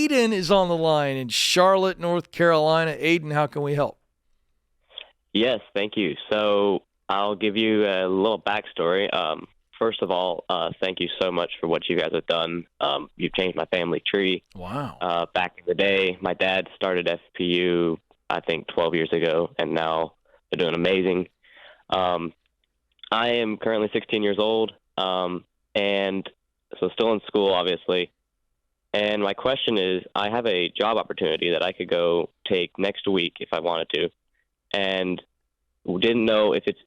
Aiden is on the line in Charlotte, North Carolina. Aiden, how can we help? Yes, thank you. So I'll give you a little backstory. First of all, thank you so much for what you guys have done. You've changed my family tree. Wow. Back in the day, my dad started FPU, I think, 12 years ago, and now they're doing amazing. I am currently 16 years old, and so still in school, obviously. And my question is, I have a job opportunity that I could go take next week if I wanted to, and didn't know if it's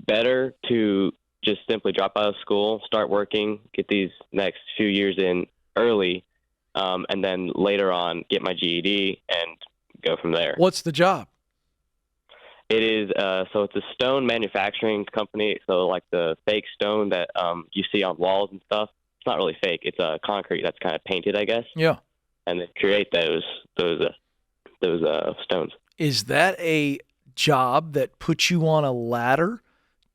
better to just simply drop out of school, start working, get these next few years in early, and then later on get my GED and go from there. What's the job? It is, so it's a stone manufacturing company. So like the fake stone that you see on walls and stuff. It's not really fake. It's concrete that's kind of painted, I guess. Yeah. And they create those stones. Is that a job that puts you on a ladder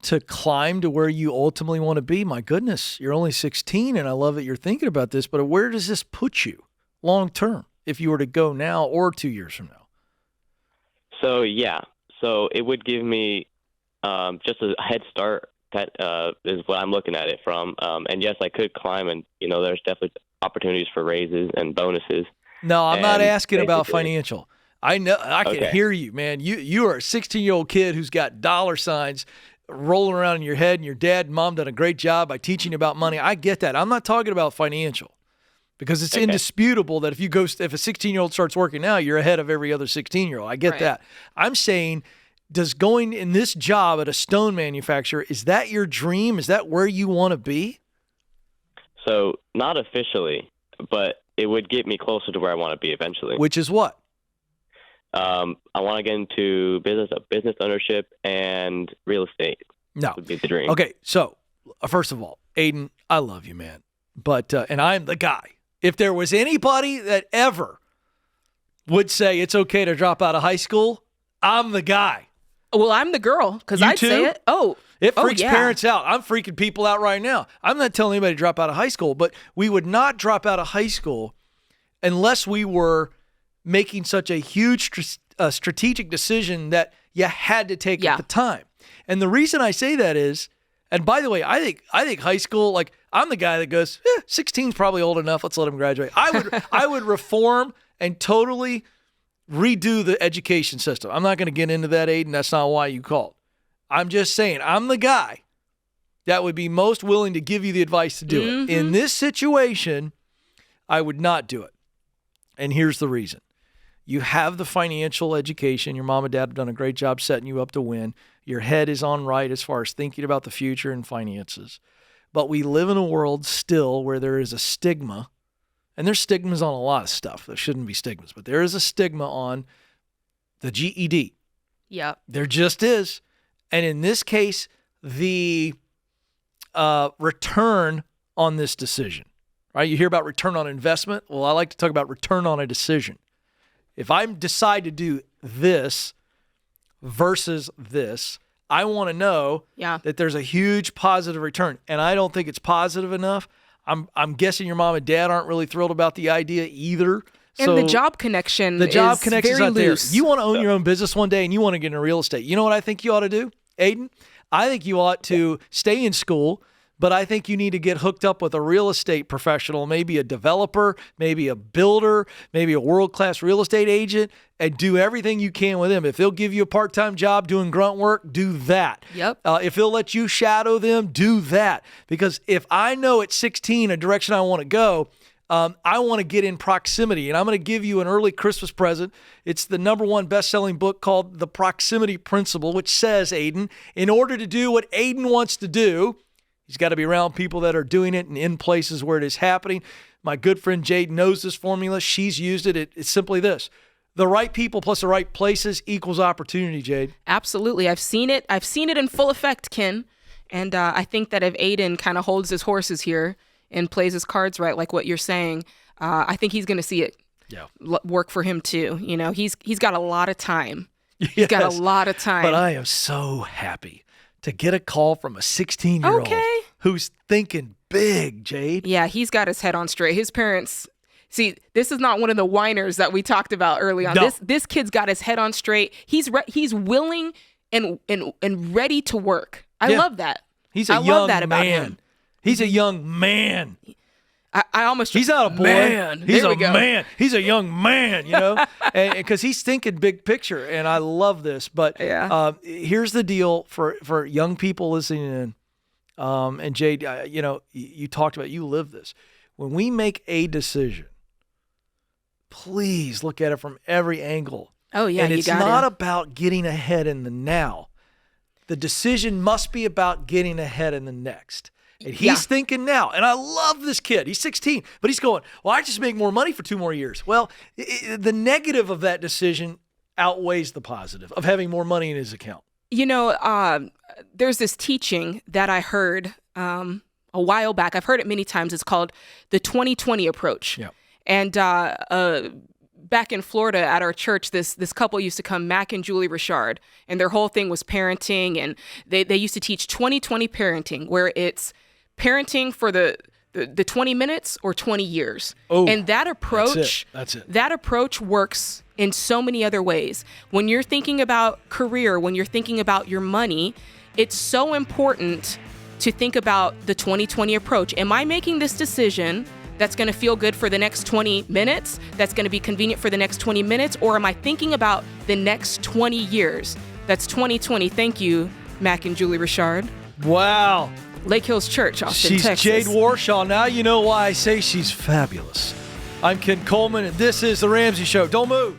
to climb to where you ultimately want to be? My goodness, you're only 16, and I love that you're thinking about this, but where does this put you long term if you were to go now or 2 years from now? So, yeah. So it would give me just a head start. That is what I'm looking at it from. And yes, I could climb, and there's definitely opportunities for raises and bonuses. No, I'm not asking about basically- financial. I know, I can hear you, man. You are a 16-year-old kid who's got dollar signs rolling around in your head, and your dad and mom done a great job by teaching you about money. I get that. I'm not talking about financial, because it's indisputable that if a 16-year-old starts working now, you're ahead of every other 16-year-old. I get that. I'm saying, does going in this job at a stone manufacturer, is that your dream? Is that where you want to be? So not officially, but it would get me closer to where I want to be eventually. Which is what? I want to get into business ownership and real estate. No. Would be the dream. Okay, so first of all, Aiden, I love you, man. But and I'm the guy. If there was anybody that ever would say it's okay to drop out of high school, I'm the guy. Well, I'm the girl, because I'd say it. It freaks parents out. I'm freaking people out right now. I'm not telling anybody to drop out of high school, but we would not drop out of high school unless we were making such a huge strategic decision that you had to take at the time. And the reason I say that is, and by the way, I think high school, like, I'm the guy that goes, 16 is probably old enough. Let's let him graduate. I would reform and totally redo the education system. I'm not going to get into that, Aiden. That's not why you called. I'm just saying, I'm the guy that would be most willing to give you the advice to do it. In this situation, I would not do it. And here's the reason. You have the financial education. Your mom and dad have done a great job setting you up to win. Your head is on right as far as thinking about the future and finances. But we live in a world still where there is a stigma, and there's stigmas on a lot of stuff. There shouldn't be stigmas, but there is a stigma on the GED. Yep. There just is. And in this case, the return on this decision, right? You hear about return on investment. Well, I like to talk about return on a decision. If I decide to do this versus this, I want to know that there's a huge positive return. And I don't think it's positive enough. I'm guessing your mom and dad aren't really thrilled about the idea either. And so the job connection is very not loose. there. You want to own your own business one day, and you want to get into real estate. You know what I think you ought to do, Aiden? I think you ought to stay in school, but I think you need to get hooked up with a real estate professional, maybe a developer, maybe a builder, maybe a world-class real estate agent, and do everything you can with them. If they'll give you a part-time job doing grunt work, do that. Yep. If they'll let you shadow them, do that. Because if I know at 16 a direction I want to go, I want to get in proximity, and I'm going to give you an early Christmas present. It's the #1 best-selling book called The Proximity Principle, which says, Aiden, in order to do what Aiden wants to do, he's got to be around people that are doing it and in places where it is happening. My good friend Jade knows this formula. She's used it. It's simply this. The right people plus the right places equals opportunity, Jade. Absolutely. I've seen it. I've seen it in full effect, Ken. And I think that if Aiden kind of holds his horses here and plays his cards right, like what you're saying, I think he's going to see it work for him too. You know, he's got a lot of time. He's got a lot of time. But I am so happy to get a call from a 16-year-old who's thinking big, Jade. Yeah, he's got his head on straight. His parents See, this is not one of the whiners that we talked about early on. No. This kid's got his head on straight. He's willing and ready to work. I love that. He's a I young love that about man. him. He's a young man. I almost. He's not a boy. Man. He's There a we go. man. He's a young man, and because he's thinking big picture, and I love this. But here's the deal for young people listening in, and Jade, you talked about, you live this. When we make a decision, please look at it from every angle. Oh yeah, and you it's got not it. about getting ahead in the now. The decision must be about getting ahead in the next. And he's thinking now. And I love this kid. He's 16, but he's going, well, I just make more money for 2 more years. Well, the negative of that decision outweighs the positive of having more money in his account. There's this teaching that I heard a while back. I've heard it many times. It's called the 20/20 approach. Yeah. And back in Florida at our church, this couple used to come, Mac and Julie Richard, and their whole thing was parenting. And they used to teach 20/20 parenting, where it's parenting for the 20 minutes or 20 years. Oh, and that approach, that's it. That approach works in so many other ways. When you're thinking about career, when you're thinking about your money, it's so important to think about the 20/20 approach. Am I making this decision that's going to feel good for the next 20 minutes, that's going to be convenient for the next 20 minutes, or am I thinking about the next 20 years? That's 20/20. Thank you, Mac and Julie Richard. Wow. Lake Hills Church, Austin, She's Texas. Jade Warshaw. Now you know why I say she's fabulous. I'm Ken Coleman, and this is The Ramsey Show. Don't move.